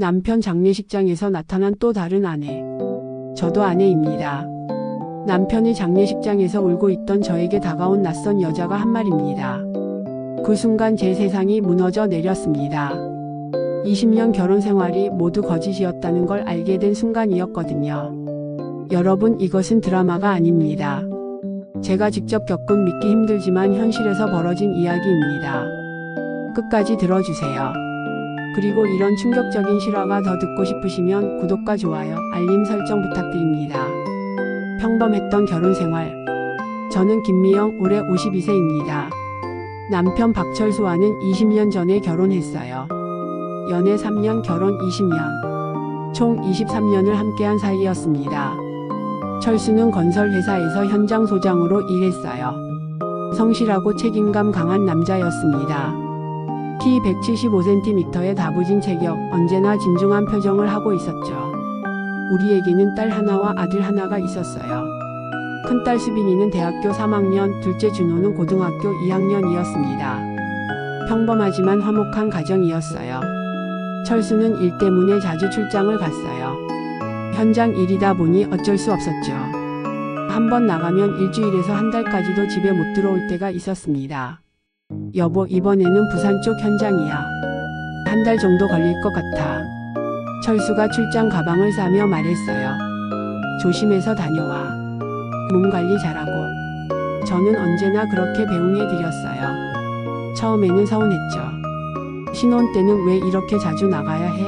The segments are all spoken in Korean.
남편 장례식장에서 나타난 또 다른 아내. 저도 아내입니다. 남편의 장례식장에서 울고 있던 저에게 다가온 낯선 여자가 한 말입니다. 그 순간 제 세상이 무너져 내렸습니다. 20년 결혼 생활이 모두 거짓이었다는 걸 알게 된 순간이었거든요. 여러분, 이것은 드라마가 아닙니다. 제가 직접 겪은 믿기 힘들지만 현실에서 벌어진 이야기입니다. 끝까지 들어주세요. 그리고 이런 충격적인 실화가 더 듣고 싶으시면 구독과 좋아요, 알림 설정 부탁드립니다. 평범했던 결혼 생활. 저는 김미영, 올해 52세입니다. 남편 박철수와는 20년 전에 결혼했어요. 연애 3년, 결혼 20년. 총 23년을 함께한 사이였습니다. 철수는 건설회사에서 현장 소장으로 일했어요. 성실하고 책임감 강한 남자였습니다. 키 175cm의 다부진 체격, 언제나 진중한 표정을 하고 있었죠. 우리에게는 딸 하나와 아들 하나가 있었어요. 큰딸 수빈이는 대학교 3학년, 둘째 준호는 고등학교 2학년이었습니다. 평범하지만 화목한 가정이었어요. 철수는 일 때문에 자주 출장을 갔어요. 현장 일이다 보니 어쩔 수 없었죠. 한번 나가면 일주일에서 한 달까지도 집에 못 들어올 때가 있었습니다. 여보, 이번에는 부산 쪽 현장이야. 한 달 정도 걸릴 것 같아. 철수가 출장 가방을 싸며 말했어요. 조심해서 다녀와. 몸 관리 잘하고. 저는 언제나 그렇게 배웅해 드렸어요. 처음에는 서운했죠. 신혼 때는 왜 이렇게 자주 나가야 해?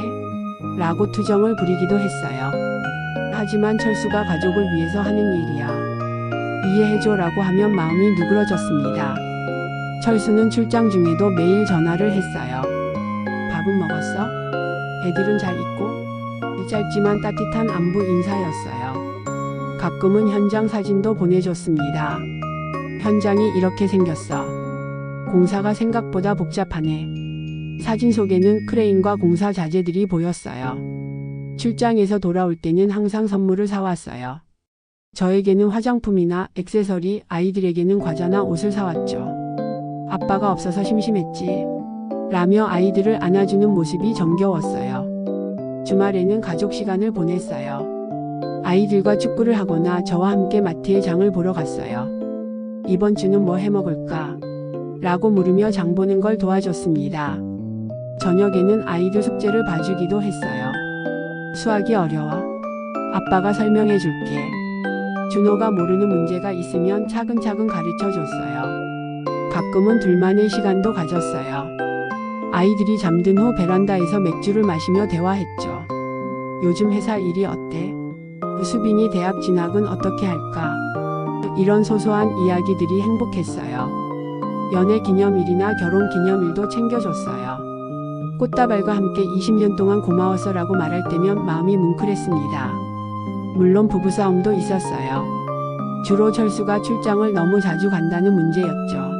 라고 투정을 부리기도 했어요. 하지만 철수가 가족을 위해서 하는 일이야. 이해해줘 라고 하면 마음이 누그러졌습니다. 철수는 출장 중에도 매일 전화를 했어요. 밥은 먹었어? 애들은 잘 있고? 짧지만 따뜻한 안부 인사였어요. 가끔은 현장 사진도 보내줬습니다. 현장이 이렇게 생겼어. 공사가 생각보다 복잡하네. 사진 속에는 크레인과 공사 자재들이 보였어요. 출장에서 돌아올 때는 항상 선물을 사왔어요. 저에게는 화장품이나 액세서리, 아이들에게는 과자나 옷을 사왔죠. 아빠가 없어서 심심했지. 라며 아이들을 안아주는 모습이 정겨웠어요. 주말에는 가족 시간을 보냈어요. 아이들과 축구를 하거나 저와 함께 마트에 장을 보러 갔어요. 이번 주는 뭐 해먹을까? 라고 물으며 장 보는 걸 도와줬습니다. 저녁에는 아이들 숙제를 봐주기도 했어요. 수학이 어려워. 아빠가 설명해 줄게. 준호가 모르는 문제가 있으면 차근차근 가르쳐 줬어요. 가끔은 둘만의 시간도 가졌어요. 아이들이 잠든 후 베란다에서 맥주를 마시며 대화했죠. 요즘 회사 일이 어때? 수빈이 대학 진학은 어떻게 할까? 이런 소소한 이야기들이 행복했어요. 연애 기념일이나 결혼 기념일도 챙겨줬어요. 꽃다발과 함께 20년 동안 고마웠어 라고 말할 때면 마음이 뭉클했습니다. 물론 부부싸움도 있었어요. 주로 철수가 출장을 너무 자주 간다는 문제였죠.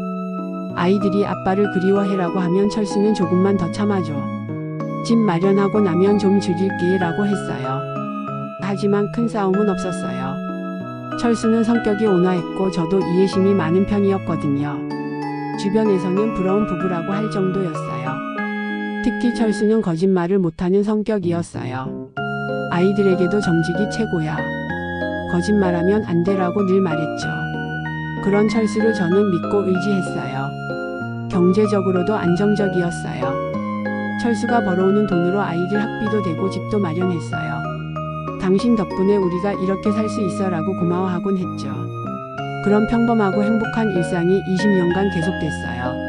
아이들이 아빠를 그리워해라고 하면 철수는 조금만 더 참아줘. 집 마련하고 나면 좀 줄일게 라고 했어요. 하지만 큰 싸움은 없었어요. 철수는 성격이 온화했고 저도 이해심이 많은 편이었거든요. 주변에서는 부러운 부부라고 할 정도였어요. 특히 철수는 거짓말을 못하는 성격이었어요. 아이들에게도 정직이 최고야. 거짓말하면 안 되라고 늘 말했죠. 그런 철수를 저는 믿고 의지했어요. 경제적으로도 안정적이었어요. 철수가 벌어오는 돈으로 아이들 학비도 되고 집도 마련했어요. 당신 덕분에 우리가 이렇게 살 수 있어 라고 고마워하곤 했죠. 그런 평범하고 행복한 일상이 20년간 계속됐어요.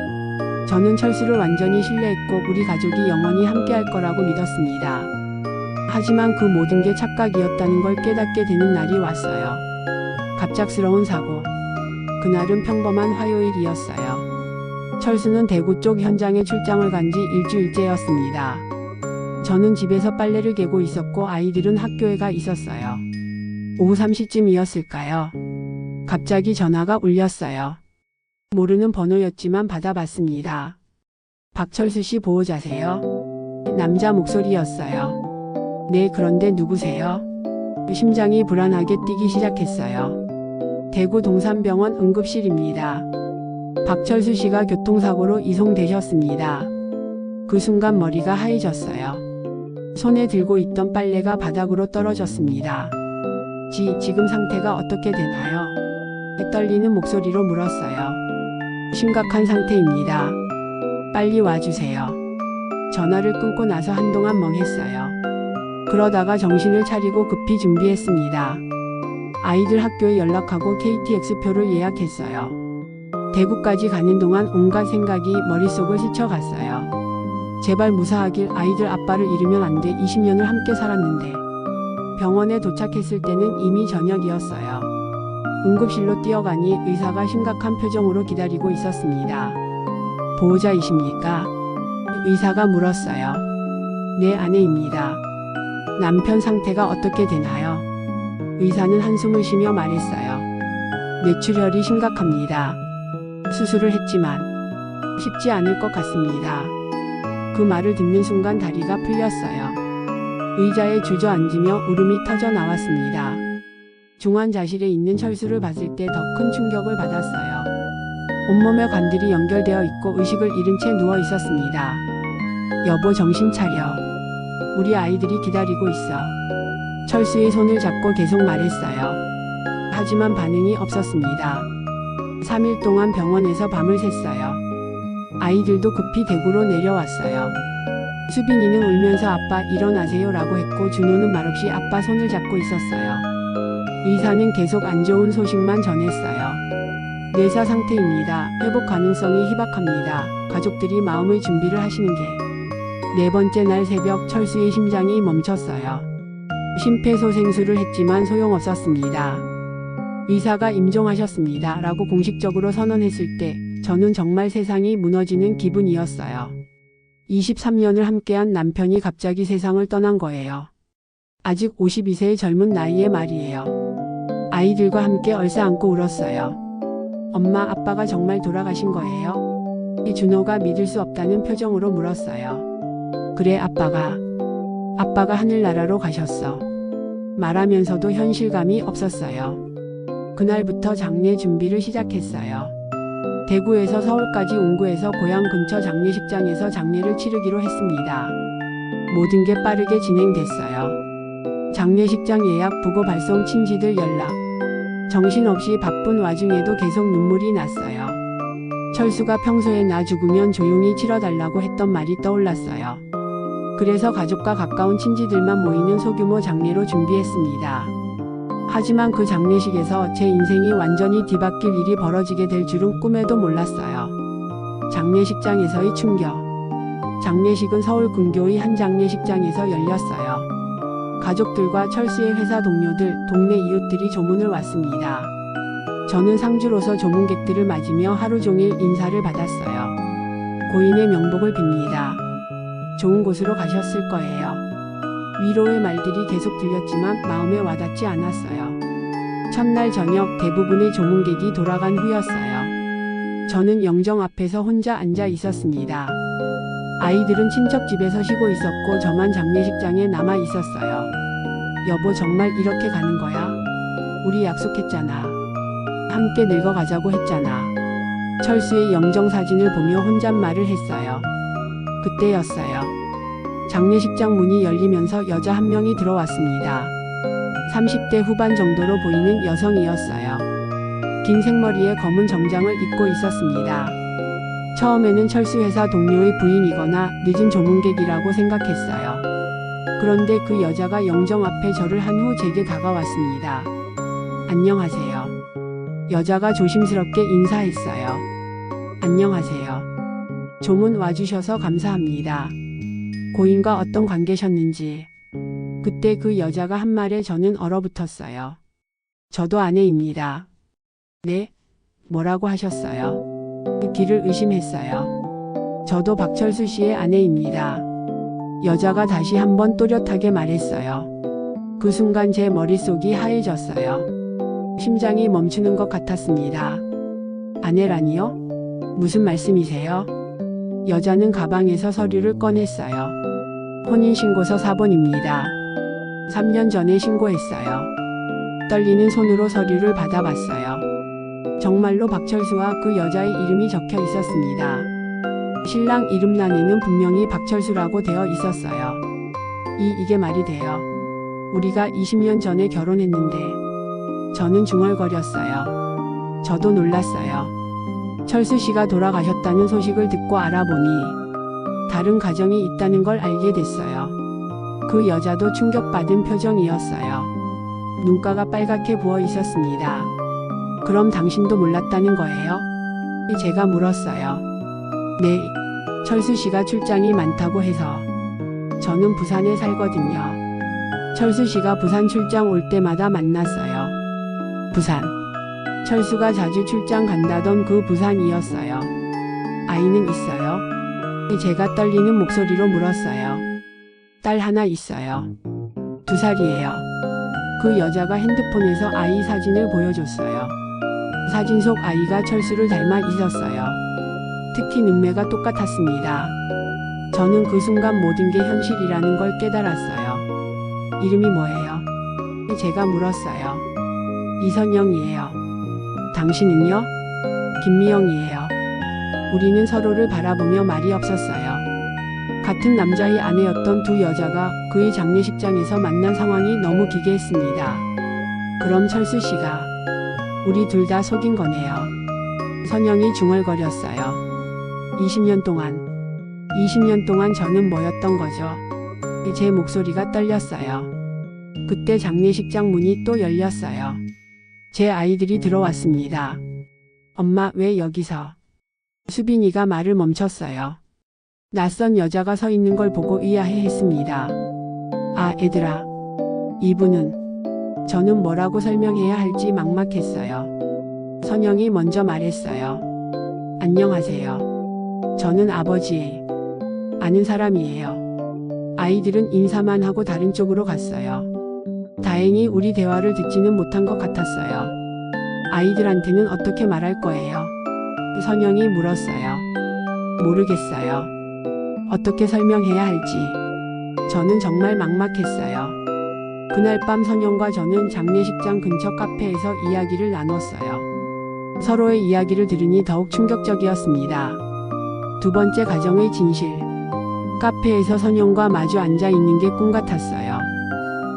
저는 철수를 완전히 신뢰했고 우리 가족이 영원히 함께할 거라고 믿었습니다. 하지만 그 모든 게 착각이었다는 걸 깨닫게 되는 날이 왔어요. 갑작스러운 사고. 그날은 평범한 화요일이었어요. 철수는 대구 쪽 현장에 출장을 간 지 일주일째였습니다. 저는 집에서 빨래를 개고 있었고 아이들은 학교에 가 있었어요. 오후 3시쯤이었을까요? 갑자기 전화가 울렸어요. 모르는 번호였지만 받아봤습니다. 박철수 씨 보호자세요? 남자 목소리였어요. 네, 그런데 누구세요? 심장이 불안하게 뛰기 시작했어요. 대구 동산병원 응급실입니다. 박철수 씨가 교통사고로 이송되셨습니다. 그 순간 머리가 하얘졌어요. 손에 들고 있던 빨래가 바닥으로 떨어졌습니다. 지금 상태가 어떻게 되나요? 떨리는 목소리로 물었어요. 심각한 상태입니다. 빨리 와주세요. 전화를 끊고 나서 한동안 멍했어요. 그러다가 정신을 차리고 급히 준비했습니다. 아이들 학교에 연락하고 KTX표를 예약했어요. 대구까지 가는 동안 온갖 생각이 머릿속을 스쳐갔어요. 제발 무사하길, 아이들 아빠를 잃으면 안 돼. 20년을 함께 살았는데. 병원에 도착했을 때는 이미 저녁이었어요. 응급실로 뛰어가니 의사가 심각한 표정으로 기다리고 있었습니다. 보호자이십니까? 의사가 물었어요. 네, 아내입니다. 남편 상태가 어떻게 되나요? 의사는 한숨을 쉬며 말했어요. 뇌출혈이 심각합니다. 수술을 했지만 쉽지 않을 것 같습니다. 그 말을 듣는 순간 다리가 풀렸어요. 의자에 주저앉으며 울음이 터져 나왔습니다. 중환자실에 있는 철수를 봤을 때 더 큰 충격을 받았어요. 온몸에 관들이 연결되어 있고 의식을 잃은 채 누워 있었습니다. 여보, 정신 차려. 우리 아이들이 기다리고 있어. 철수의 손을 잡고 계속 말했어요. 하지만 반응이 없었습니다. 3일 동안 병원에서 밤을 샜어요. 아이들도 급히 대구로 내려왔어요. 수빈이는 울면서 아빠 일어나세요 라고 했고 준호는 말없이 아빠 손을 잡고 있었어요. 의사는 계속 안 좋은 소식만 전했어요. 뇌사 상태입니다. 회복 가능성이 희박합니다. 가족들이 마음의 준비를 하시는 게. 네 번째 날 새벽 철수의 심장이 멈췄어요. 심폐소생술을 했지만 소용없었습니다. 의사가 임종하셨습니다 라고 공식적으로 선언했을 때 저는 정말 세상이 무너지는 기분이었어요. 23년을 함께한 남편이 갑자기 세상을 떠난 거예요. 아직 52세의 젊은 나이에 말이에요. 아이들과 함께 얼싸안고 울었어요. 엄마, 아빠가 정말 돌아가신 거예요? 준호가 믿을 수 없다는 표정으로 물었어요. 그래, 아빠가 하늘나라로 가셨어. 말하면서도 현실감이 없었어요. 그날부터 장례 준비를 시작했어요. 대구에서 서울까지 운구해서 고향 근처 장례식장에서 장례를 치르기로 했습니다. 모든 게 빠르게 진행됐어요. 장례식장 예약, 부고 발송, 친지들 연락. 정신없이 바쁜 와중에도 계속 눈물이 났어요. 철수가 평소에 나 죽으면 조용히 치러달라고 했던 말이 떠올랐어요. 그래서 가족과 가까운 친지들만 모이는 소규모 장례로 준비했습니다. 하지만 그 장례식에서 제 인생이 완전히 뒤바뀔 일이 벌어지게 될 줄은 꿈에도 몰랐어요. 장례식장에서의 충격. 장례식은 서울 근교의 한 장례식장에서 열렸어요. 가족들과 철수의 회사 동료들, 동네 이웃들이 조문을 왔습니다. 저는 상주로서 조문객들을 맞으며 하루 종일 인사를 받았어요. 고인의 명복을 빕니다. 좋은 곳으로 가셨을 거예요. 위로의 말들이 계속 들렸지만 마음에 와닿지 않았어요. 첫날 저녁 대부분의 조문객이 돌아간 후였어요. 저는 영정 앞에서 혼자 앉아 있었습니다. 아이들은 친척 집에서 쉬고 있었고 저만 장례식장에 남아 있었어요. 여보, 정말 이렇게 가는 거야? 우리 약속했잖아. 함께 늙어가자고 했잖아. 철수의 영정 사진을 보며 혼잣말을 했어요. 그때였어요. 장례식장 문이 열리면서 여자 한 명이 들어왔습니다. 30대 후반 정도로 보이는 여성이었어요. 긴 생머리에 검은 정장을 입고 있었습니다. 처음에는 철수 회사 동료의 부인이거나 늦은 조문객이라고 생각했어요. 그런데 그 여자가 영정 앞에 절을 한 후 제게 다가왔습니다. 안녕하세요. 여자가 조심스럽게 인사했어요. 안녕하세요. 조문 와주셔서 감사합니다. 고인과 어떤 관계셨는지. 그때 그 여자가 한 말에 저는 얼어붙었어요. 저도 아내입니다. 네? 뭐라고 하셨어요? 그 길을 의심했어요. 저도 박철수 씨의 아내입니다. 여자가 다시 한번 또렷하게 말했어요. 그 순간 제 머릿속이 하얘졌어요. 심장이 멈추는 것 같았습니다. 아내라니요? 무슨 말씀이세요? 여자는 가방에서 서류를 꺼냈어요. 혼인신고서 사본입니다. 3년 전에 신고했어요. 떨리는 손으로 서류를 받아봤어요. 정말로 박철수와 그 여자의 이름이 적혀 있었습니다. 신랑 이름란에는 분명히 박철수라고 되어 있었어요. 이게 말이 돼요. 우리가 20년 전에 결혼했는데. 저는 중얼거렸어요. 저도 놀랐어요. 철수 씨가 돌아가셨다는 소식을 듣고 알아보니 다른 가정이 있다는 걸 알게 됐어요. 그 여자도 충격받은 표정이었어요. 눈가가 빨갛게 부어 있었습니다. 그럼 당신도 몰랐다는 거예요? 제가 물었어요. 네, 철수 씨가 출장이 많다고 해서. 저는 부산에 살거든요. 철수 씨가 부산 출장 올 때마다 만났어요. 부산. 철수가 자주 출장 간다던 그 부산이었어요. 아이는 있어요? 제가 떨리는 목소리로 물었어요. 딸 하나 있어요. 2살이에요. 그 여자가 핸드폰에서 아이 사진을 보여줬어요. 사진 속 아이가 철수를 닮아 있었어요. 특히 눈매가 똑같았습니다. 저는 그 순간 모든 게 현실이라는 걸 깨달았어요. 이름이 뭐예요? 제가 물었어요. 이선영이에요. 당신은요? 김미영이에요. 우리는 서로를 바라보며 말이 없었어요. 같은 남자의 아내였던 두 여자가 그의 장례식장에서 만난 상황이 너무 기괴했습니다. 그럼 철수 씨가 우리 둘 다 속인 거네요. 선영이 중얼거렸어요. 20년 동안 저는 뭐였던 거죠? 제 목소리가 떨렸어요. 그때 장례식장 문이 또 열렸어요. 제 아이들이 들어왔습니다. 엄마, 왜 여기서? 수빈이가 말을 멈췄어요. 낯선 여자가 서 있는 걸 보고 의아해했습니다. 아, 애들아. 이분은. 저는 뭐라고 설명해야 할지 막막했어요. 선영이 먼저 말했어요. 안녕하세요. 저는 아버지. 아는 사람이에요. 아이들은 인사만 하고 다른 쪽으로 갔어요. 다행히 우리 대화를 듣지는 못한 것 같았어요. 아이들한테는 어떻게 말할 거예요? 선영이 물었어요. 모르겠어요. 어떻게 설명해야 할지. 저는 정말 막막했어요. 그날 밤 선영과 저는 장례식장 근처 카페에서 이야기를 나눴어요. 서로의 이야기를 들으니 더욱 충격적이었습니다. 두 번째 가정의 진실. 카페에서 선영과 마주 앉아 있는 게 꿈 같았어요.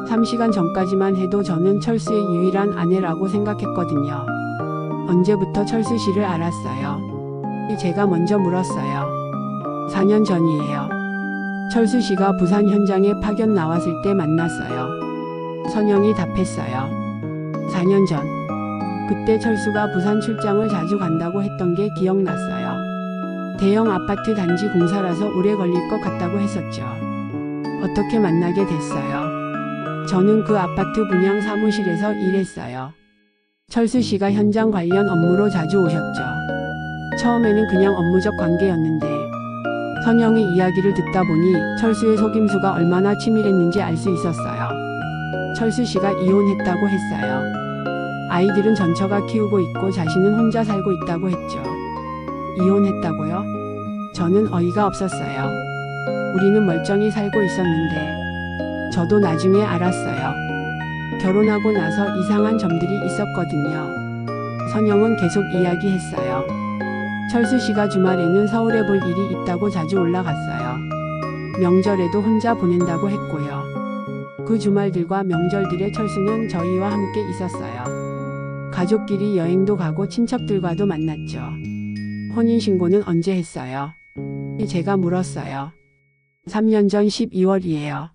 3시간 전까지만 해도 저는 철수의 유일한 아내라고 생각했거든요. 언제부터 철수 씨를 알았어요? 제가 먼저 물었어요. 4년 전이에요. 철수 씨가 부산 현장에 파견 나왔을 때 만났어요. 선영이 답했어요. 4년 전. 그때 철수가 부산 출장을 자주 간다고 했던 게 기억났어요. 대형 아파트 단지 공사라서 오래 걸릴 것 같다고 했었죠. 어떻게 만나게 됐어요? 저는 그 아파트 분양 사무실에서 일했어요. 철수 씨가 현장 관련 업무로 자주 오셨죠. 처음에는 그냥 업무적 관계였는데 선영의 이야기를 듣다 보니 철수의 속임수가 얼마나 치밀했는지 알 수 있었어요. 철수 씨가 이혼했다고 했어요. 아이들은 전처가 키우고 있고 자신은 혼자 살고 있다고 했죠. 이혼했다고요? 저는 어이가 없었어요. 우리는 멀쩡히 살고 있었는데. 저도 나중에 알았어요. 결혼하고 나서 이상한 점들이 있었거든요. 선영은 계속 이야기했어요. 철수 씨가 주말에는 서울에 볼 일이 있다고 자주 올라갔어요. 명절에도 혼자 보낸다고 했고요. 그 주말들과 명절들에 철수는 저희와 함께 있었어요. 가족끼리 여행도 가고 친척들과도 만났죠. 혼인신고는 언제 했어요? 제가 물었어요. 3년 전 12월이에요.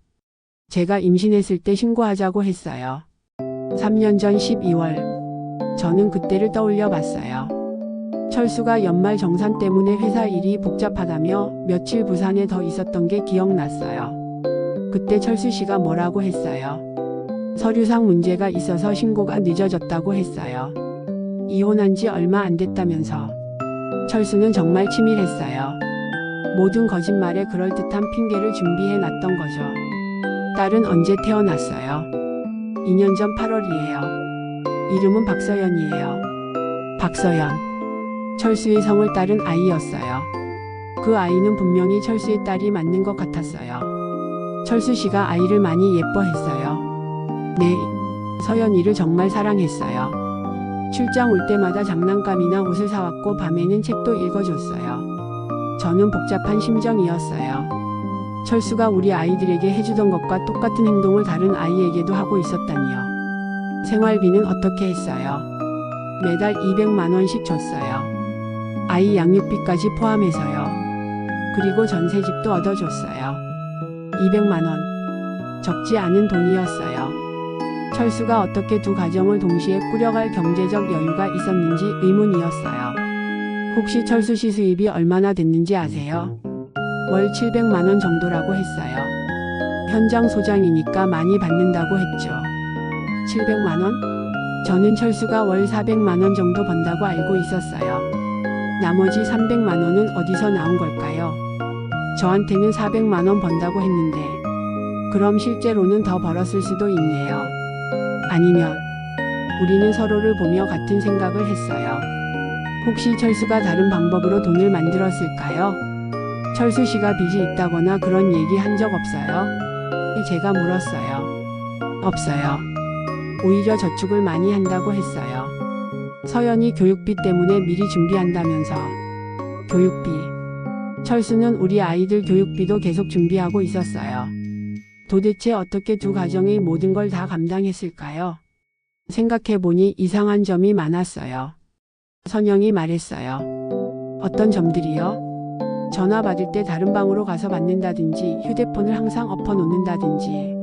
제가 임신했을 때 신고하자고 했어요. 3년 전 12월. 저는 그때를 떠올려 봤어요. 철수가 연말 정산 때문에 회사 일이 복잡하다며 며칠 부산에 더 있었던 게 기억났어요. 그때 철수 씨가 뭐라고 했어요? 서류상 문제가 있어서 신고가 늦어졌다고 했어요. 이혼한 지 얼마 안 됐다면서. 철수는 정말 치밀했어요. 모든 거짓말에 그럴듯한 핑계를 준비해 놨던 거죠. 딸은 언제 태어났어요? 2년 전 8월이에요. 이름은 박서연이에요. 박서연. 철수의 성을 따른 아이였어요. 그 아이는 분명히 철수의 딸이 맞는 것 같았어요. 철수 씨가 아이를 많이 예뻐했어요. 네, 서연이를 정말 사랑했어요. 출장 올 때마다 장난감이나 옷을 사왔고 밤에는 책도 읽어줬어요. 저는 복잡한 심정이었어요. 철수가 우리 아이들에게 해주던 것과 똑같은 행동을 다른 아이에게도 하고 있었다니요. 생활비는 어떻게 했어요? 매달 200만 원씩 줬어요. 아이 양육비까지 포함해서요. 그리고 전세집도 얻어줬어요. 200만 원. 적지 않은 돈이었어요. 철수가 어떻게 두 가정을 동시에 꾸려갈 경제적 여유가 있었는지 의문이었어요. 혹시 철수 씨 수입이 얼마나 됐는지 아세요? 월 700만 원 정도라고 했어요. 현장 소장이니까 많이 받는다고 했죠. 700만 원? 저는 철수가 월 400만 원 정도 번다고 알고 있었어요. 나머지 300만 원은 어디서 나온 걸까요? 저한테는 400만 원 번다고 했는데 그럼 실제로는 더 벌었을 수도 있네요. 아니면 우리는 서로를 보며 같은 생각을 했어요. 혹시 철수가 다른 방법으로 돈을 만들었을까요? 철수 씨가 빚이 있다거나 그런 얘기 한 적 없어요? 제가 물었어요. 없어요. 오히려 저축을 많이 한다고 했어요. 서연이 교육비 때문에 미리 준비한다면서. 교육비. 철수는 우리 아이들 교육비도 계속 준비하고 있었어요. 도대체 어떻게 두 가정의 모든 걸 다 감당했을까요? 생각해보니 이상한 점이 많았어요. 선영이 말했어요. 어떤 점들이요? 전화 받을 때 다른 방으로 가서 받는다든지 휴대폰을 항상 엎어놓는다든지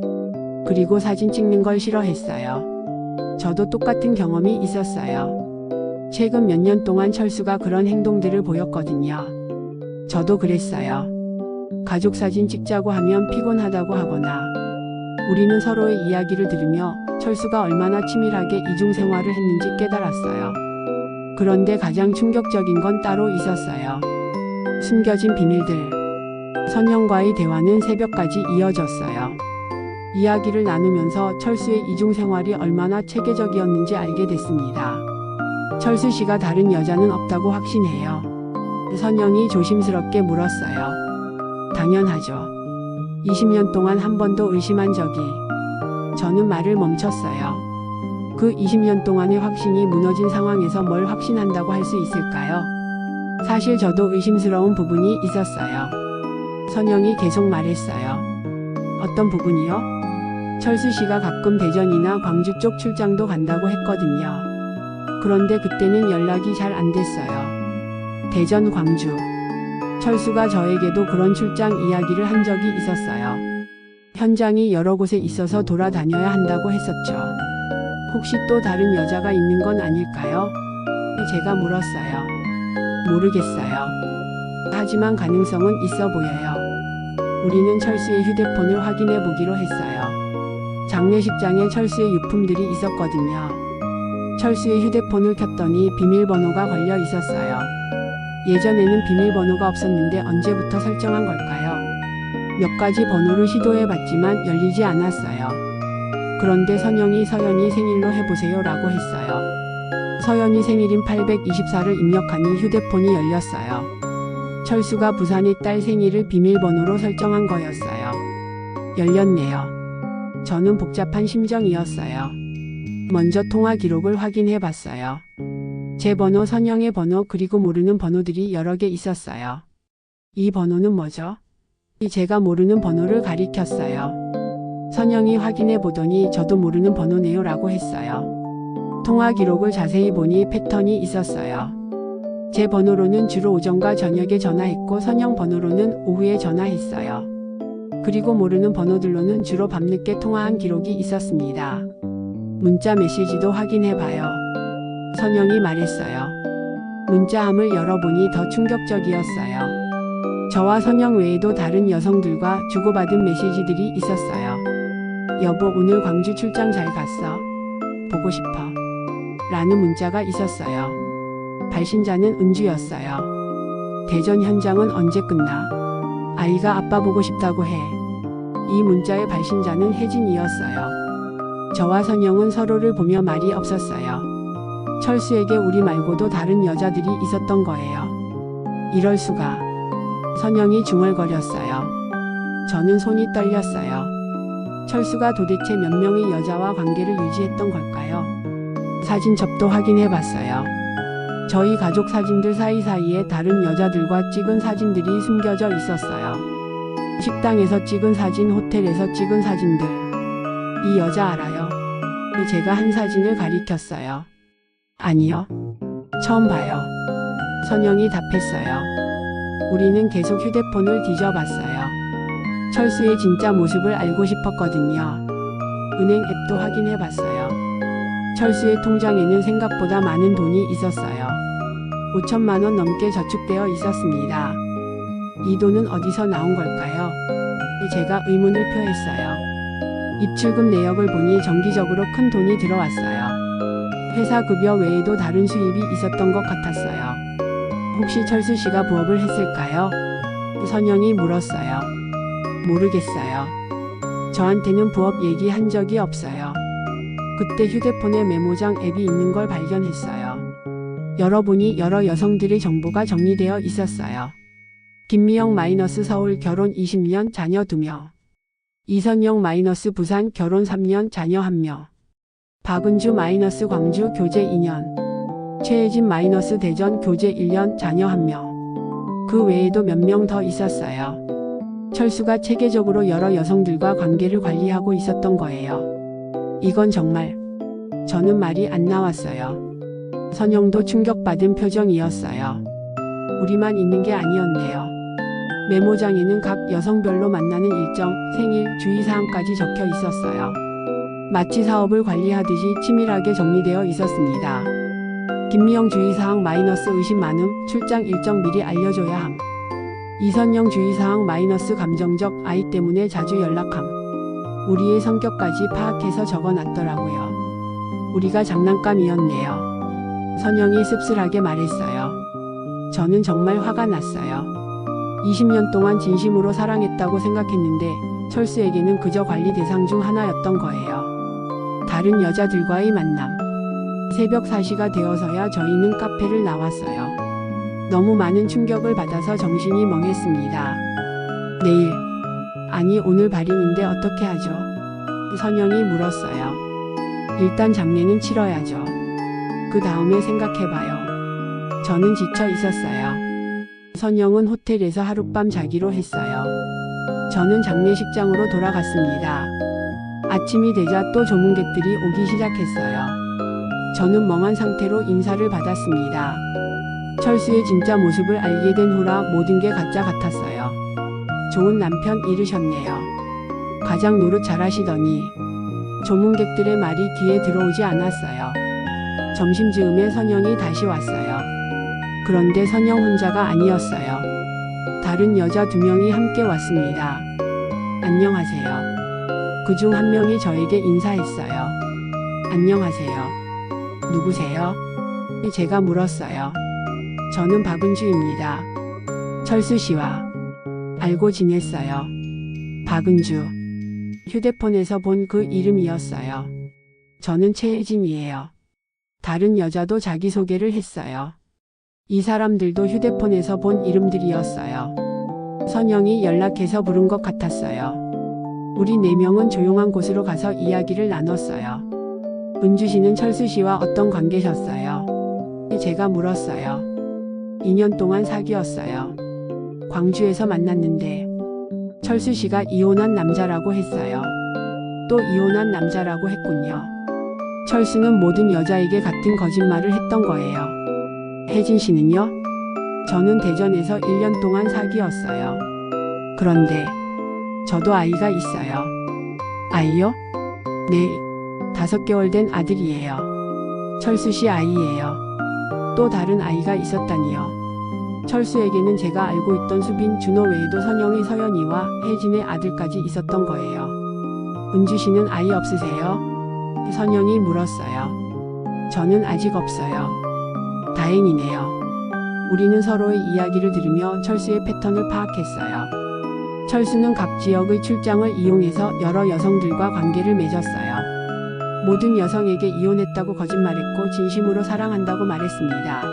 그리고 사진 찍는 걸 싫어했어요. 저도 똑같은 경험이 있었어요. 최근 몇 년 동안 철수가 그런 행동들을 보였거든요. 저도 그랬어요. 가족 사진 찍자고 하면 피곤하다고 하거나 우리는 서로의 이야기를 들으며 철수가 얼마나 치밀하게 이중생활을 했는지 깨달았어요. 그런데 가장 충격적인 건 따로 있었어요. 숨겨진 비밀들. 선영과의 대화는 새벽까지 이어졌어요. 이야기를 나누면서 철수의 이중생활이 얼마나 체계적이었는지 알게 됐습니다. 철수 씨가 다른 여자는 없다고 확신해요. 선영이 조심스럽게 물었어요. 당연하죠. 20년 동안 한 번도 의심한 적이. 저는 말을 멈췄어요. 그 20년 동안의 확신이 무너진 상황에서 뭘 확신한다고 할 수 있을까요? 사실 저도 의심스러운 부분이 있었어요. 선영이 계속 말했어요. 어떤 부분이요? 철수 씨가 가끔 대전이나 광주 쪽 출장도 간다고 했거든요. 그런데 그때는 연락이 잘 안 됐어요. 대전, 광주. 철수가 저에게도 그런 출장 이야기를 한 적이 있었어요. 현장이 여러 곳에 있어서 돌아다녀야 한다고 했었죠. 혹시 또 다른 여자가 있는 건 아닐까요? 제가 물었어요. 모르겠어요. 하지만 가능성은 있어 보여요. 우리는 철수의 휴대폰을 확인해 보기로 했어요. 장례식장에 철수의 유품들이 있었거든요. 철수의 휴대폰을 켰더니 비밀번호가 걸려 있었어요. 예전에는 비밀번호가 없었는데 언제부터 설정한 걸까요? 몇 가지 번호를 시도해 봤지만 열리지 않았어요. 그런데 선영이 서연이 생일로 해보세요 라고 했어요. 서연이 생일인 824를 입력하니 휴대폰이 열렸어요. 철수가 부산의 딸 생일을 비밀번호로 설정한 거였어요. 열렸네요. 저는 복잡한 심정이었어요. 먼저 통화 기록을 확인해 봤어요. 제 번호, 선영의 번호, 그리고 모르는 번호들이 여러 개 있었어요. 이 번호는 뭐죠? 제가 모르는 번호를 가리켰어요. 선영이 확인해 보더니 저도 모르는 번호네요 라고 했어요. 통화 기록을 자세히 보니 패턴이 있었어요. 제 번호로는 주로 오전과 저녁에 전화했고 선영 번호로는 오후에 전화했어요. 그리고 모르는 번호들로는 주로 밤늦게 통화한 기록이 있었습니다. 문자 메시지도 확인해봐요. 선영이 말했어요. 문자함을 열어보니 더 충격적이었어요. 저와 선영 외에도 다른 여성들과 주고받은 메시지들이 있었어요. 여보, 오늘 광주 출장 잘 갔어? 보고 싶어. 라는 문자가 있었어요. 발신자는 은주였어요. 대전 현장은 언제 끝나? 아이가 아빠 보고 싶다고 해. 이 문자의 발신자는 혜진이었어요. 저와 선영은 서로를 보며 말이 없었어요. 철수에게 우리 말고도 다른 여자들이 있었던 거예요. 이럴 수가. 선영이 중얼거렸어요. 저는 손이 떨렸어요. 철수가 도대체 몇 명의 여자와 관계를 유지했던 걸까요? 사진첩도 확인해 봤어요. 저희 가족 사진들 사이사이에 다른 여자들과 찍은 사진들이 숨겨져 있었어요. 식당에서 찍은 사진, 호텔에서 찍은 사진들. 이 여자 알아요? 제가 한 사진을 가리켰어요. 아니요. 처음 봐요. 선영이 답했어요. 우리는 계속 휴대폰을 뒤져봤어요. 철수의 진짜 모습을 알고 싶었거든요. 은행 앱도 확인해봤어요. 철수의 통장에는 생각보다 많은 돈이 있었어요. 5천만 원 넘게 저축되어 있었습니다. 이 돈은 어디서 나온 걸까요? 제가 의문을 표했어요. 입출금 내역을 보니 정기적으로 큰 돈이 들어왔어요. 회사 급여 외에도 다른 수입이 있었던 것 같았어요. 혹시 철수 씨가 부업을 했을까요? 선영이 물었어요. 모르겠어요. 저한테는 부업 얘기한 적이 없어요. 그때 휴대폰에 메모장 앱이 있는 걸 발견했어요. 열어보니 여러 여성들의 정보가 정리되어 있었어요. 김미영 -서울 결혼 20년 자녀 2명. 이선영 -부산 결혼 3년 자녀 1명. 박은주 -광주 교제 2년. 최혜진 -대전 교제 1년 자녀 1명. 그 외에도 몇 명 더 있었어요. 철수가 체계적으로 여러 여성들과 관계를 관리하고 있었던 거예요. 이건 정말. 저는 말이 안 나왔어요. 선영도 충격받은 표정이었어요. 우리만 있는 게 아니었네요. 메모장에는 각 여성별로 만나는 일정, 생일, 주의사항까지 적혀 있었어요. 마치 사업을 관리하듯이 치밀하게 정리되어 있었습니다. 김미영 주의사항 의심 많음, 출장 일정 미리 알려줘야 함. 이선영 주의사항 감정적, 아이 때문에 자주 연락함. 우리의 성격까지 파악해서 적어놨더라고요. 우리가 장난감이었네요. 선영이 씁쓸하게 말했어요. 저는 정말 화가 났어요. 20년 동안 진심으로 사랑했다고 생각했는데 철수에게는 그저 관리 대상 중 하나였던 거예요. 다른 여자들과의 만남. 새벽 4시가 되어서야 저희는 카페를 나왔어요. 너무 많은 충격을 받아서 정신이 멍했습니다. 내일, 아니 오늘 발인인데 어떻게 하죠? 선영이 물었어요. 일단 장례는 치러야죠. 그 다음에 생각해봐요. 저는 지쳐 있었어요. 선영은 호텔에서 하룻밤 자기로 했어요. 저는 장례식장으로 돌아갔습니다. 아침이 되자 또 조문객들이 오기 시작했어요. 저는 멍한 상태로 인사를 받았습니다. 철수의 진짜 모습을 알게 된 후라 모든 게 가짜 같았어요. 좋은 남편 잃으셨네요. 가장 노릇 잘하시더니. 조문객들의 말이 귀에 들어오지 않았어요. 점심즈음에 선영이 다시 왔어요. 그런데 선영 혼자가 아니었어요. 다른 여자 2명이 함께 왔습니다. 안녕하세요. 그중 한 명이 저에게 인사했어요. 안녕하세요. 누구세요? 제가 물었어요. 저는 박은주입니다. 철수 씨와 알고 지냈어요. 박은주. 휴대폰에서 본 그 이름이었어요. 저는 최혜진이에요. 다른 여자도 자기소개를 했어요. 이 사람들도 휴대폰에서 본 이름들이었어요. 선영이 연락해서 부른 것 같았어요. 우리 4명은 조용한 곳으로 가서 이야기를 나눴어요. 은주 씨는 철수 씨와 어떤 관계셨어요? 제가 물었어요. 2년 동안 사귀었어요. 광주에서 만났는데 철수 씨가 이혼한 남자라고 했어요. 또 이혼한 남자라고 했군요. 철수는 모든 여자에게 같은 거짓말을 했던 거예요. 혜진 씨는요? 저는 대전에서 1년 동안 사귀었어요. 그런데 저도 아이가 있어요. 아이요? 네, 5개월 된 아들이에요. 철수 씨 아이예요. 또 다른 아이가 있었다니요. 철수에게는 제가 알고 있던 수빈, 준호 외에도 선영의 서연이와 혜진의 아들까지 있었던 거예요. 은주 씨는 아이 없으세요? 선영이 물었어요. 저는 아직 없어요. 다행이네요. 우리는 서로의 이야기를 들으며 철수의 패턴을 파악했어요. 철수는 각 지역의 출장을 이용해서 여러 여성들과 관계를 맺었어요. 모든 여성에게 이혼했다고 거짓말했고 진심으로 사랑한다고 말했습니다.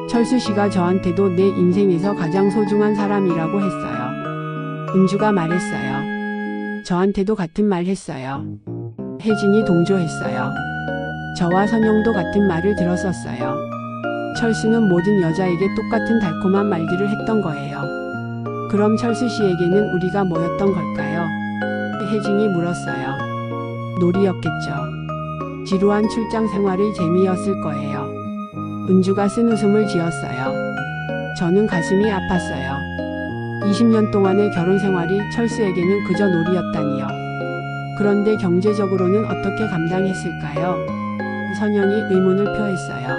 철수 씨가 저한테도 내 인생에서 가장 소중한 사람이라고 했어요. 은주가 말했어요. 저한테도 같은 말 했어요. 혜진이 동조했어요. 저와 선영도 같은 말을 들었었어요. 철수는 모든 여자에게 똑같은 달콤한 말들을 했던 거예요. 그럼 철수 씨에게는 우리가 뭐였던 걸까요? 혜진이 물었어요. 놀이였겠죠. 지루한 출장 생활의 재미였을 거예요. 은주가 쓴 웃음을 지었어요. 저는 가슴이 아팠어요. 20년 동안의 결혼 생활이 철수에게는 그저 놀이였다니요. 그런데 경제적으로는 어떻게 감당했을까요? 선영이 의문을 표했어요.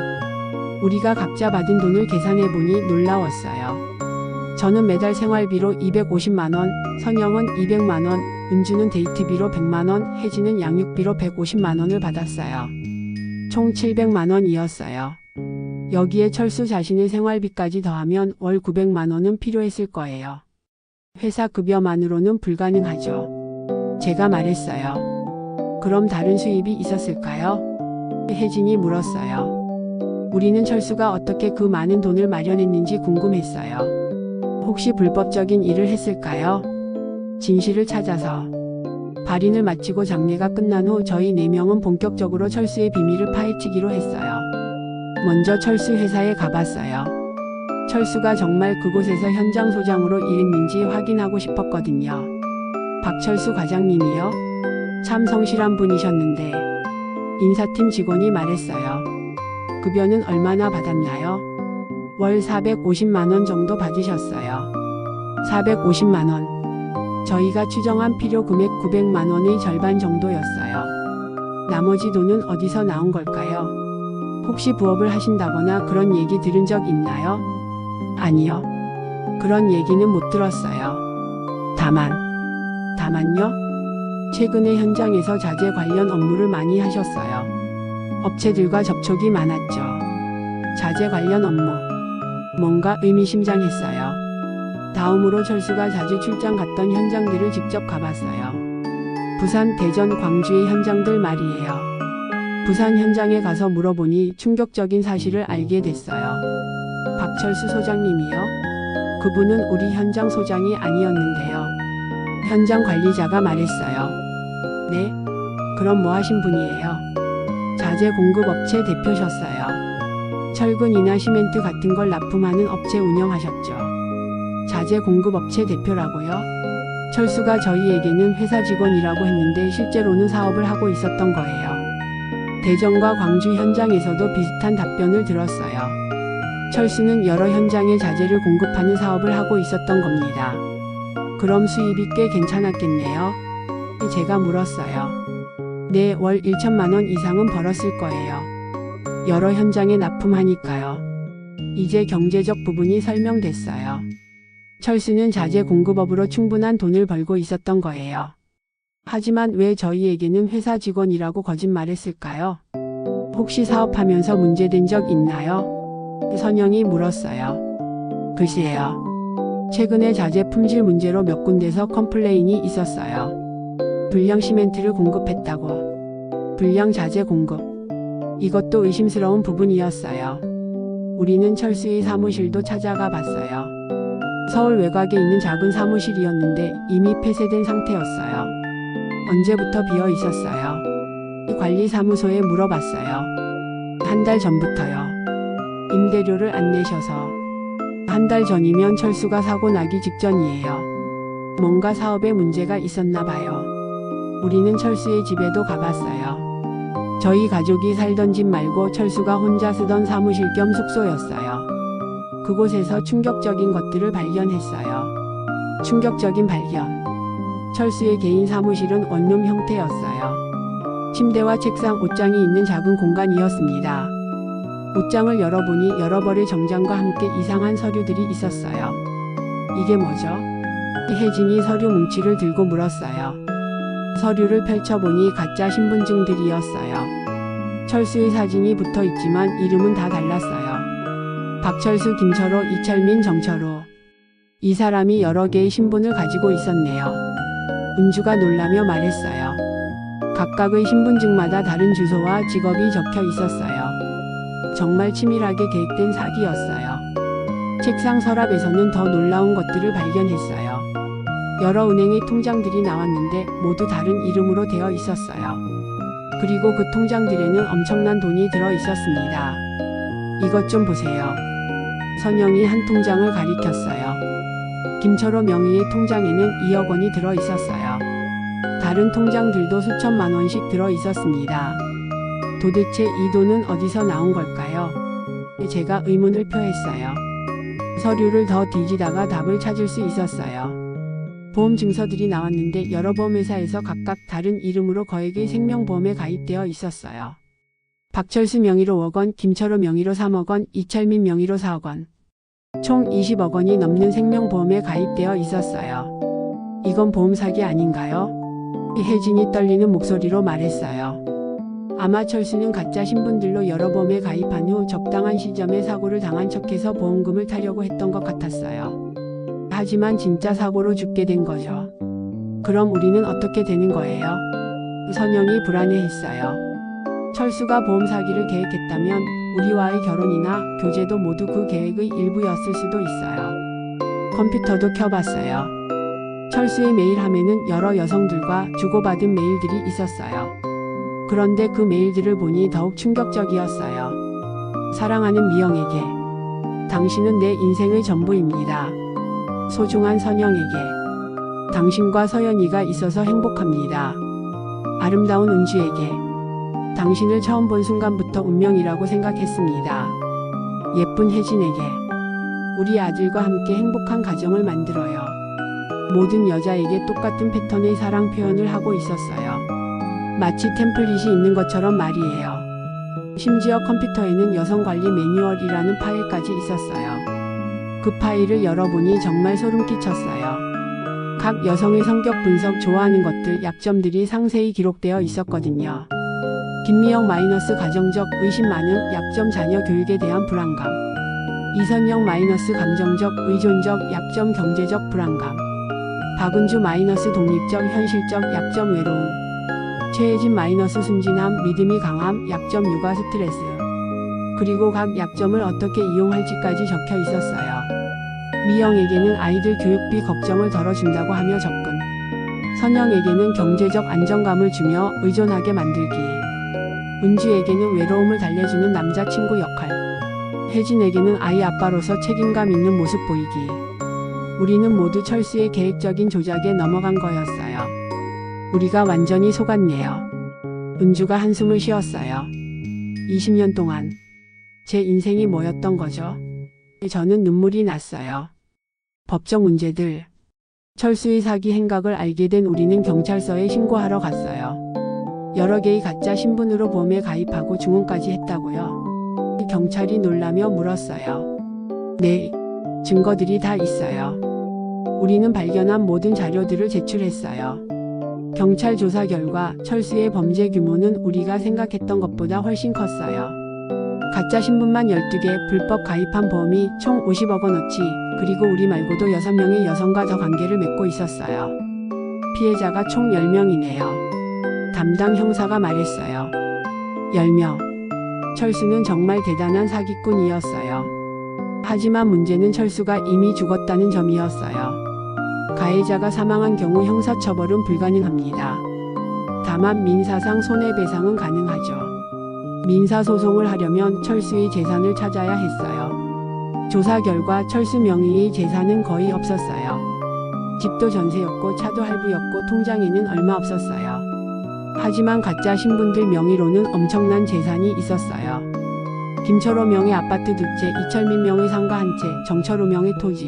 우리가 각자 받은 돈을 계산해보니 놀라웠어요. 저는 매달 생활비로 250만원, 선영은 200만원, 은주는 데이트비로 100만원, 혜진은 양육비로 150만원을 받았어요. 총 700만원이었어요. 여기에 철수 자신의 생활비까지 더하면 월 900만원은 필요했을 거예요. 회사 급여만으로는 불가능하죠. 제가 말했어요. 그럼 다른 수입이 있었을까요? 혜진이 물었어요. 우리는 철수가 어떻게 그 많은 돈을 마련했는지 궁금했어요. 혹시 불법적인 일을 했을까요? 진실을 찾아서. 발인을 마치고 장례가 끝난 후 저희 4명은 본격적으로 철수의 비밀을 파헤치기로 했어요. 먼저 철수 회사에 가봤어요. 철수가 정말 그곳에서 현장 소장으로 일했는지 확인하고 싶었거든요. 박철수 과장님이요? 참 성실한 분이셨는데. 인사팀 직원이 말했어요. 급여는 얼마나 받았나요? 월 450만원 정도 받으셨어요. 450만원. 저희가 추정한 필요 금액 900만원의 절반 정도였어요. 나머지 돈은 어디서 나온 걸까요? 혹시 부업을 하신다거나 그런 얘기 들은 적 있나요? 아니요. 그런 얘기는 못 들었어요. 다만요? 최근에 현장에서 자재 관련 업무를 많이 하셨어요. 업체들과 접촉이 많았죠. 자재 관련 업무. 뭔가 의미심장했어요. 다음으로 철수가 자주 출장 갔던 현장들을 직접 가봤어요. 부산, 대전, 광주의 현장들 말이에요. 부산 현장에 가서 물어보니 충격적인 사실을 알게 됐어요. 박철수 소장님이요? 그분은 우리 현장 소장이 아니었는데요. 현장 관리자가 말했어요. 네? 그럼 뭐 하신 분이에요? 자재 공급 업체 대표셨어요. 철근이나 시멘트 같은 걸 납품하는 업체 운영하셨죠. 자재 공급 업체 대표라고요? 철수가 저희에게는 회사 직원이라고 했는데 실제로는 사업을 하고 있었던 거예요. 대전과 광주 현장에서도 비슷한 답변을 들었어요. 철수는 여러 현장에 자재를 공급하는 사업을 하고 있었던 겁니다. 그럼 수입이 꽤 괜찮았겠네요? 제가 물었어요. 네, 월 1천만원 이상은 벌었을 거예요. 여러 현장에 납품하니까요. 이제 경제적 부분이 설명됐어요. 철수는 자재 공급업으로 충분한 돈을 벌고 있었던 거예요. 하지만 왜 저희에게는 회사 직원이라고 거짓말했을까요? 혹시 사업하면서 문제된 적 있나요? 선영이 물었어요. 글쎄요. 최근에 자재 품질 문제로 몇 군데서 컴플레인이 있었어요. 불량 시멘트를 공급했다고. 불량 자재 공급. 이것도 의심스러운 부분이었어요. 우리는 철수의 사무실도 찾아가 봤어요. 서울 외곽에 있는 작은 사무실이었는데 이미 폐쇄된 상태였어요. 언제부터 비어 있었어요? 관리사무소에 물어봤어요. 한 달 전부터요. 임대료를 안 내셔서. 한 달 전이면 철수가 사고 나기 직전이에요. 뭔가 사업에 문제가 있었나 봐요. 우리는 철수의 집에도 가봤어요. 저희 가족이 살던 집 말고 철수가 혼자 쓰던 사무실 겸 숙소였어요. 그곳에서 충격적인 것들을 발견했어요. 충격적인 발견. 철수의 개인 사무실은 원룸 형태였어요. 침대와 책상, 옷장이 있는 작은 공간이었습니다. 옷장을 열어보니 여러 벌의 정장과 함께 이상한 서류들이 있었어요. 이게 뭐죠? 혜진이 서류 뭉치를 들고 물었어요. 서류를 펼쳐보니 가짜 신분증들이었어요. 철수의 사진이 붙어 있지만 이름은 다 달랐어요. 박철수, 김철호, 이철민, 정철호. 이 사람이 여러 개의 신분을 가지고 있었네요. 은주가 놀라며 말했어요. 각각의 신분증마다 다른 주소와 직업이 적혀 있었어요. 정말 치밀하게 계획된 사기였어요. 책상 서랍에서는 더 놀라운 것들을 발견했어요. 여러 은행의 통장들이 나왔는데 모두 다른 이름으로 되어 있었어요. 그리고 그 통장들에는 엄청난 돈이 들어 있었습니다. 이것 좀 보세요. 선영이 한 통장을 가리켰어요. 김철호 명의의 통장에는 2억 원이 들어 있었어요. 다른 통장들도 수천만 원씩 들어 있었습니다. 도대체 이 돈은 어디서 나온 걸까요? 제가 의문을 표했어요. 서류를 더 뒤지다가 답을 찾을 수 있었어요. 보험 증서들이 나왔는데 여러 보험회사에서 각각 다른 이름으로 거액의 생명보험에 가입되어 있었어요. 박철수 명의로 5억 원, 김철호 명의로 3억 원, 이철민 명의로 4억 원. 총 20억 원이 넘는 생명보험에 가입되어 있었어요. 이건 보험 사기 아닌가요? 혜진이 떨리는 목소리로 말했어요. 아마 철수는 가짜 신분들로 여러 보험에 가입한 후 적당한 시점에 사고를 당한 척해서 보험금을 타려고 했던 것 같았어요. 하지만 진짜 사고로 죽게 된 거죠. 그럼 우리는 어떻게 되는 거예요? 선영이 불안해했어요. 철수가 보험 사기를 계획했다면 우리와의 결혼이나 교제도 모두 그 계획의 일부였을 수도 있어요. 컴퓨터도 켜봤어요. 철수의 메일 함에는 여러 여성들과 주고받은 메일들이 있었어요. 그런데 그 메일들을 보니 더욱 충격적이었어요. 사랑하는 미영에게. 당신은 내 인생의 전부입니다. 소중한 선영에게. 당신과 서연이가 있어서 행복합니다. 아름다운 은주에게. 당신을 처음 본 순간부터 운명이라고 생각했습니다. 예쁜 혜진에게. 우리 아들과 함께 행복한 가정을 만들어요. 모든 여자에게 똑같은 패턴의 사랑 표현을 하고 있었어요. 마치 템플릿이 있는 것처럼 말이에요. 심지어 컴퓨터에는 여성 관리 매뉴얼이라는 파일까지 있었어요. 그 파일을 열어보니 정말 소름 끼쳤어요. 각 여성의 성격 분석, 좋아하는 것들, 약점들이 상세히 기록되어 있었거든요. 김미영 마이너스 가정적 의심 많음, 약점 자녀 교육에 대한 불안감. 이선영 마이너스 감정적 의존적 약점 경제적 불안감. 박은주 마이너스 독립적 현실적 약점 외로움. 최혜진 마이너스 순진함 믿음이 강함 약점 육아 스트레스. 그리고 각 약점을 어떻게 이용할지까지 적혀 있었어요. 미영에게는 아이들 교육비 걱정을 덜어준다고 하며 접근. 선영에게는 경제적 안정감을 주며 의존하게 만들기. 은주에게는 외로움을 달래주는 남자친구 역할. 혜진에게는 아이 아빠로서 책임감 있는 모습 보이기. 우리는 모두 철수의 계획적인 조작에 넘어간 거였어요. 우리가 완전히 속았네요. 은주가 한숨을 쉬었어요. 20년 동안 제 인생이 뭐였던 거죠? 저는 눈물이 났어요. 법적 문제들. 철수의 사기 행각을 알게 된 우리는 경찰서에 신고하러 갔어요. 여러 개의 가짜 신분으로 보험에 가입하고 중원까지 했다고요? 경찰이 놀라며 물었어요. 네, 증거들이 다 있어요. 우리는 발견한 모든 자료들을 제출했어요. 경찰 조사 결과 철수의 범죄 규모는 우리가 생각했던 것보다 훨씬 컸어요. 가짜 신분만 12개, 불법 가입한 보험이 총 50억 원어치, 그리고 우리 말고도 6명의 여성과 더 관계를 맺고 있었어요. 피해자가 총 10명이네요. 담당 형사가 말했어요. 10명. 철수는 정말 대단한 사기꾼이었어요. 하지만 문제는 철수가 이미 죽었다는 점이었어요. 가해자가 사망한 경우 형사처벌은 불가능합니다. 다만 민사상 손해배상은 가능하죠. 민사소송을 하려면 철수의 재산을 찾아야 했어요. 조사 결과 철수 명의의 재산은 거의 없었어요. 집도 전세였고 차도 할부였고 통장에는 얼마 없었어요. 하지만 가짜 신분들 명의로는 엄청난 재산이 있었어요. 김철호 명의 아파트 2채, 이철민 명의 상가 1채, 정철호 명의 토지.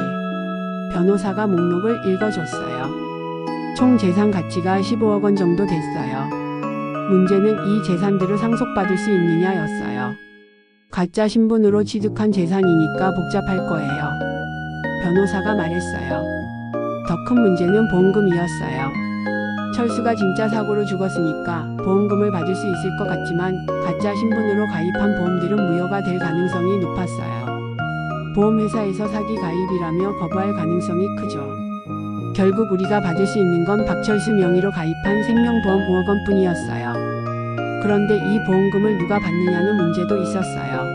변호사가 목록을 읽어줬어요. 총 재산 가치가 15억 원 정도 됐어요. 문제는 이 재산들을 상속받을 수 있느냐였어요. 가짜 신분으로 취득한 재산이니까 복잡할 거예요. 변호사가 말했어요. 더 큰 문제는 보험금이었어요. 철수가 진짜 사고로 죽었으니까 보험금을 받을 수 있을 것 같지만 가짜 신분으로 가입한 보험들은 무효가 될 가능성이 높았어요. 보험회사에서 사기 가입이라며 거부할 가능성이 크죠. 결국 우리가 받을 수 있는 건 박철수 명의로 가입한 생명보험 5억 원뿐이었어요. 그런데 이 보험금을 누가 받느냐는 문제도 있었어요.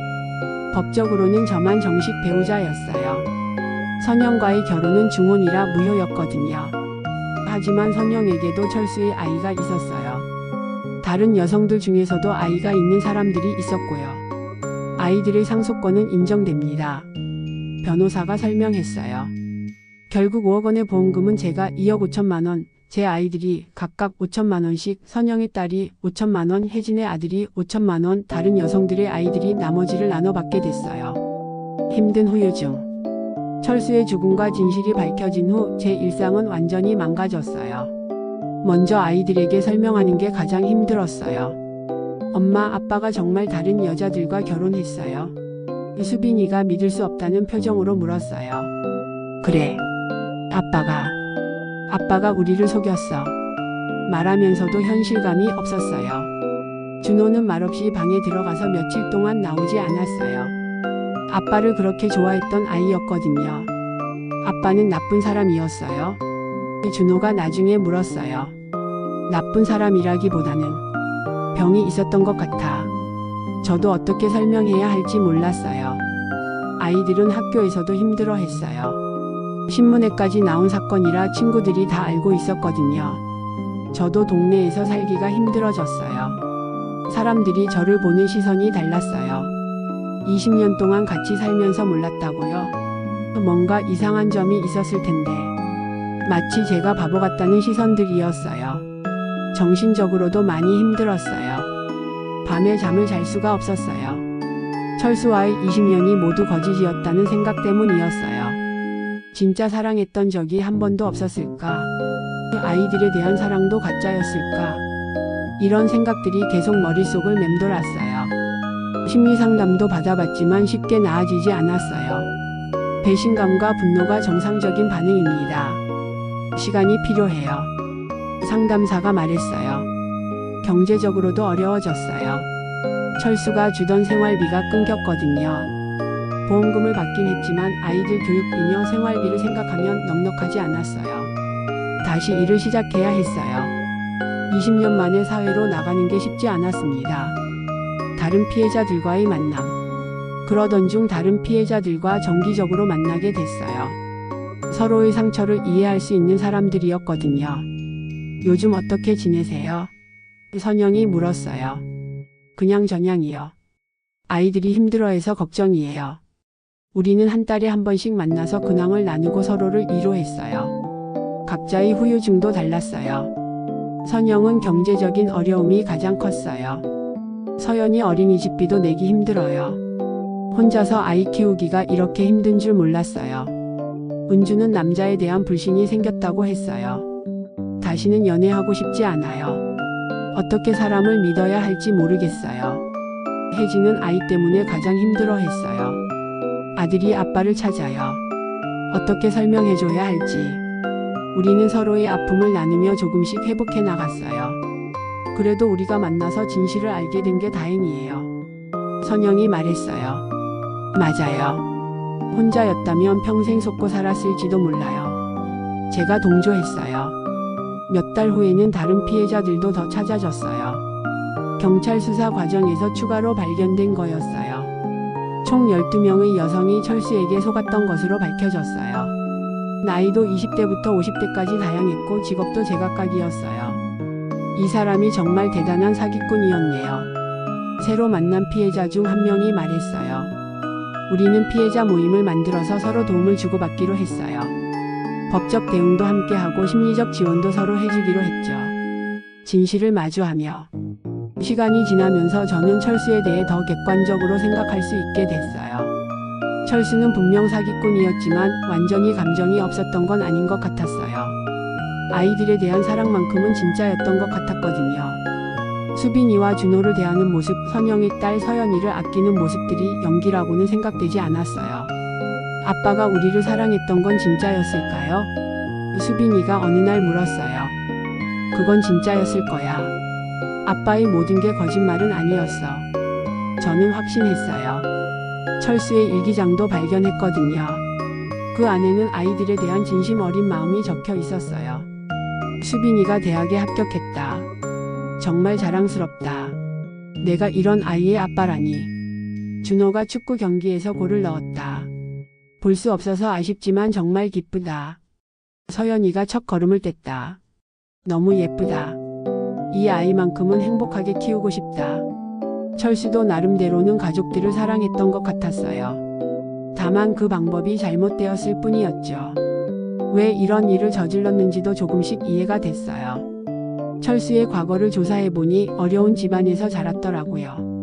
법적으로는 저만 정식 배우자였어요. 선영과의 결혼은 중혼이라 무효였거든요. 하지만 선영에게도 철수의 아이가 있었어요. 다른 여성들 중에서도 아이가 있는 사람들이 있었고요. 아이들의 상속권은 인정됩니다. 변호사가 설명했어요. 결국 5억 원의 보험금은 제가 2억 5천만 원, 제 아이들이 각각 5천만 원씩, 선영의 딸이 5천만 원, 혜진의 아들이 5천만 원, 다른 여성들의 아이들이 나머지를 나눠 받게 됐어요. 힘든 후유증. 철수의 죽음과 진실이 밝혀진 후 제 일상은 완전히 망가졌어요. 먼저 아이들에게 설명하는 게 가장 힘들었어요. 엄마, 아빠가 정말 다른 여자들과 결혼했어요. 수빈이가 믿을 수 없다는 표정으로 물었어요. 그래. 아빠가 우리를 속였어. 말하면서도 현실감이 없었어요. 준호는 말없이 방에 들어가서 며칠 동안 나오지 않았어요. 아빠를 그렇게 좋아했던 아이였거든요. 아빠는 나쁜 사람이었어요? 준호가 나중에 물었어요. 나쁜 사람이라기보다는 병이 있었던 것 같아. 저도 어떻게 설명해야 할지 몰랐어요. 아이들은 학교에서도 힘들어했어요. 신문에까지 나온 사건이라 친구들이 다 알고 있었거든요. 저도 동네에서 살기가 힘들어졌어요. 사람들이 저를 보는 시선이 달랐어요. 20년 동안 같이 살면서 몰랐다고요? 뭔가 이상한 점이 있었을 텐데. 마치 제가 바보 같다는 시선들이었어요. 정신적으로도 많이 힘들었어요. 밤에 잠을 잘 수가 없었어요. 철수와의 20년이 모두 거짓이었다는 생각 때문이었어요. 진짜 사랑했던 적이 한 번도 없었을까? 아이들에 대한 사랑도 가짜였을까? 이런 생각들이 계속 머릿속을 맴돌았어요. 심리상담도 받아봤지만 쉽게 나아지지 않았어요. 배신감과 분노가 정상적인 반응입니다. 시간이 필요해요. 상담사가 말했어요. 경제적으로도 어려워졌어요. 철수가 주던 생활비가 끊겼거든요. 보험금을 받긴 했지만 아이들 교육비며 생활비를 생각하면 넉넉하지 않았어요. 다시 일을 시작해야 했어요. 20년 만에 사회로 나가는 게 쉽지 않았습니다. 다른 피해자들과의 만남. 그러던 중 다른 피해자들과 정기적으로 만나게 됐어요. 서로의 상처를 이해할 수 있는 사람들이었거든요. 요즘 어떻게 지내세요? 선영이 물었어요. 그냥 저냥이요. 아이들이 힘들어해서 걱정이에요. 우리는 한 달에 한 번씩 만나서 근황을 나누고 서로를 위로했어요. 각자의 후유증도 달랐어요. 선영은 경제적인 어려움이 가장 컸어요. 서연이 어린이집비도 내기 힘들어요. 혼자서 아이 키우기가 이렇게 힘든 줄 몰랐어요. 은주는 남자에 대한 불신이 생겼다고 했어요. 다시는 연애하고 싶지 않아요. 어떻게 사람을 믿어야 할지 모르겠어요. 혜진은 아이 때문에 가장 힘들어했어요. 아들이 아빠를 찾아요. 어떻게 설명해줘야 할지. 우리는 서로의 아픔을 나누며 조금씩 회복해 나갔어요. 그래도 우리가 만나서 진실을 알게 된 게 다행이에요. 선영이 말했어요. 맞아요. 혼자였다면 평생 속고 살았을지도 몰라요. 제가 동조했어요. 몇 달 후에는 다른 피해자들도 더 찾아졌어요. 경찰 수사 과정에서 추가로 발견된 거였어요. 총 12명의 여성이 철수에게 속았던 것으로 밝혀졌어요. 나이도 20대부터 50대까지 다양했고 직업도 제각각이었어요. 이 사람이 정말 대단한 사기꾼이었네요. 새로 만난 피해자 중 한 명이 말했어요. 우리는 피해자 모임을 만들어서 서로 도움을 주고받기로 했어요. 법적 대응도 함께하고 심리적 지원도 서로 해주기로 했죠. 진실을 마주하며 시간이 지나면서 저는 철수에 대해 더 객관적으로 생각할 수 있게 됐어요. 철수는 분명 사기꾼이었지만 완전히 감정이 없었던 건 아닌 것 같았어요. 아이들에 대한 사랑만큼은 진짜였던 것 같았거든요. 수빈이와 준호를 대하는 모습, 선영의 딸 서연이를 아끼는 모습들이 연기라고는 생각되지 않았어요. 아빠가 우리를 사랑했던 건 진짜였을까요? 수빈이가 어느 날 물었어요. 그건 진짜였을 거야. 아빠의 모든 게 거짓말은 아니었어. 저는 확신했어요. 철수의 일기장도 발견했거든요. 그 안에는 아이들에 대한 진심 어린 마음이 적혀 있었어요. 수빈이가 대학에 합격했다. 정말 자랑스럽다. 내가 이런 아이의 아빠라니. 준호가 축구 경기에서 골을 넣었다. 볼 수 없어서 아쉽지만 정말 기쁘다. 서연이가 첫 걸음을 뗐다. 너무 예쁘다. 이 아이만큼은 행복하게 키우고 싶다. 철수도 나름대로는 가족들을 사랑했던 것 같았어요. 다만 그 방법이 잘못되었을 뿐이었죠. 왜 이런 일을 저질렀는지도 조금씩 이해가 됐어요. 철수의 과거를 조사해보니 어려운 집안에서 자랐더라고요.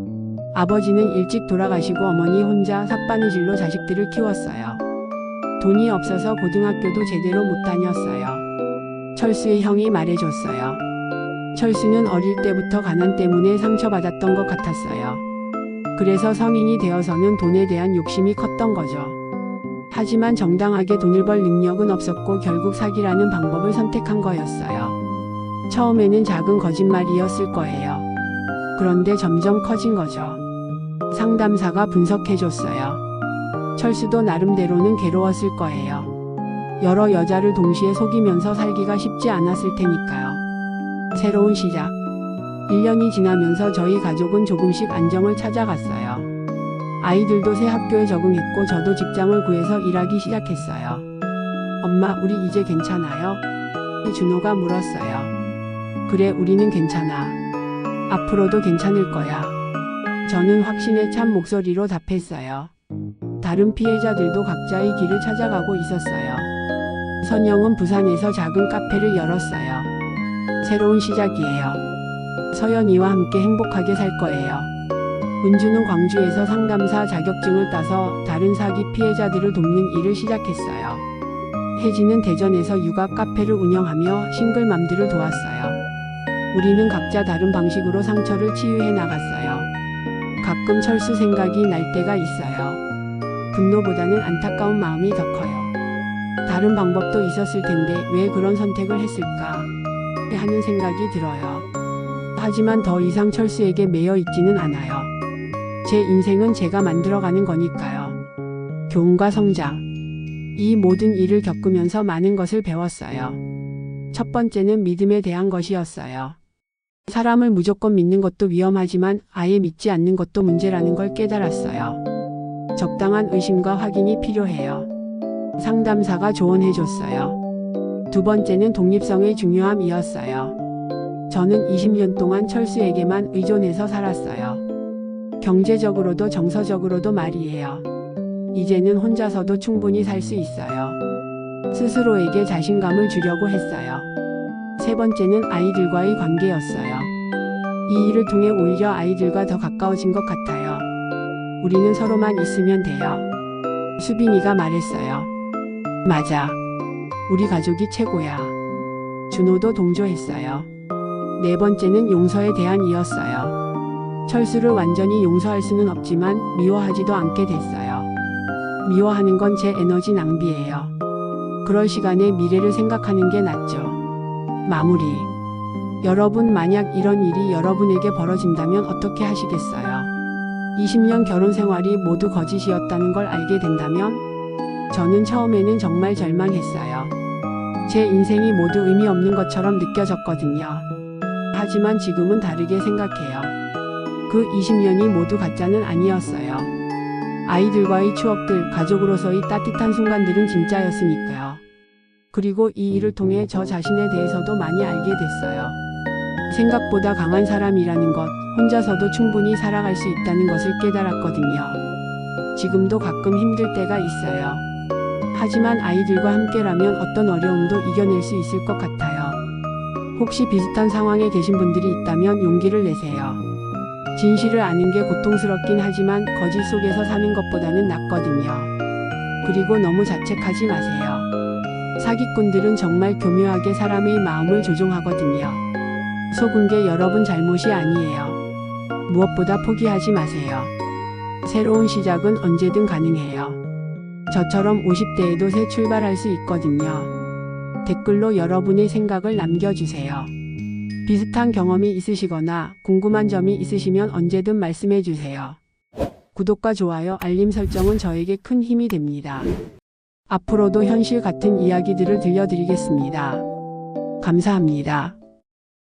아버지는 일찍 돌아가시고 어머니 혼자 삿바느질로 자식들을 키웠어요. 돈이 없어서 고등학교도 제대로 못 다녔어요. 철수의 형이 말해줬어요. 철수는 어릴 때부터 가난 때문에 상처받았던 것 같았어요. 그래서 성인이 되어서는 돈에 대한 욕심이 컸던 거죠. 하지만 정당하게 돈을 벌 능력은 없었고 결국 사기라는 방법을 선택한 거였어요. 처음에는 작은 거짓말이었을 거예요. 그런데 점점 커진 거죠. 상담사가 분석해줬어요. 철수도 나름대로는 괴로웠을 거예요. 여러 여자를 동시에 속이면서 살기가 쉽지 않았을 테니까요. 새로운 시작. 1년이 지나면서 저희 가족은 조금씩 안정을 찾아갔어요. 아이들도 새 학교에 적응했고 저도 직장을 구해서 일하기 시작했어요. 엄마, 우리 이제 괜찮아요? 준호가 물었어요. 그래, 우리는 괜찮아. 앞으로도 괜찮을 거야. 저는 확신에 찬 목소리로 답했어요. 다른 피해자들도 각자의 길을 찾아가고 있었어요. 선영은 부산에서 작은 카페를 열었어요. 새로운 시작이에요. 서연이와 함께 행복하게 살 거예요. 은주는 광주에서 상담사 자격증을 따서 다른 사기 피해자들을 돕는 일을 시작했어요. 혜진은 대전에서 육아 카페를 운영하며 싱글맘들을 도왔어요. 우리는 각자 다른 방식으로 상처를 치유해 나갔어요. 가끔 철수 생각이 날 때가 있어요. 분노보다는 안타까운 마음이 더 커요. 다른 방법도 있었을 텐데 왜 그런 선택을 했을까 하는 생각이 들어요. 하지만 더 이상 철수에게 매여 있지는 않아요. 제 인생은 제가 만들어가는 거니까요. 교훈과 성장. 이 모든 일을 겪으면서 많은 것을 배웠어요. 첫 번째는 믿음에 대한 것이었어요. 사람을 무조건 믿는 것도 위험하지만 아예 믿지 않는 것도 문제라는 걸 깨달았어요. 적당한 의심과 확인이 필요해요. 상담사가 조언해줬어요. 두 번째는 독립성의 중요함이었어요. 저는 20년 동안 철수에게만 의존해서 살았어요. 경제적으로도 정서적으로도 말이에요. 이제는 혼자서도 충분히 살 수 있어요. 스스로에게 자신감을 주려고 했어요. 세 번째는 아이들과의 관계였어요. 이 일을 통해 오히려 아이들과 더 가까워진 것 같아요. 우리는 서로만 있으면 돼요. 수빈이가 말했어요. 맞아. 우리 가족이 최고야. 준호도 동조했어요. 네 번째는 용서에 대한 이었어요. 철수를 완전히 용서할 수는 없지만 미워하지도 않게 됐어요. 미워하는 건 제 에너지 낭비예요. 그럴 시간에 미래를 생각하는 게 낫죠. 마무리. 여러분, 만약 이런 일이 여러분에게 벌어진다면 어떻게 하시겠어요? 20년 결혼 생활이 모두 거짓이었다는 걸 알게 된다면? 저는 처음에는 정말 절망했어요. 제 인생이 모두 의미 없는 것처럼 느껴졌거든요. 하지만 지금은 다르게 생각해요. 그 20년이 모두 가짜는 아니었어요. 아이들과의 추억들, 가족으로서의 따뜻한 순간들은 진짜였으니까요. 그리고 이 일을 통해 저 자신에 대해서도 많이 알게 됐어요. 생각보다 강한 사람이라는 것, 혼자서도 충분히 살아갈 수 있다는 것을 깨달았거든요. 지금도 가끔 힘들 때가 있어요. 하지만 아이들과 함께라면 어떤 어려움도 이겨낼 수 있을 것 같아요. 혹시 비슷한 상황에 계신 분들이 있다면 용기를 내세요. 진실을 아는 게 고통스럽긴 하지만 거짓 속에서 사는 것보다는 낫거든요. 그리고 너무 자책하지 마세요. 사기꾼들은 정말 교묘하게 사람의 마음을 조종하거든요. 속은 게 여러분 잘못이 아니에요. 무엇보다 포기하지 마세요. 새로운 시작은 언제든 가능해요. 저처럼 50대에도 새 출발할 수 있거든요. 댓글로 여러분의 생각을 남겨주세요. 비슷한 경험이 있으시거나 궁금한 점이 있으시면 언제든 말씀해 주세요. 구독과 좋아요, 알림 설정은 저에게 큰 힘이 됩니다. 앞으로도 현실 같은 이야기들을 들려드리겠습니다. 감사합니다.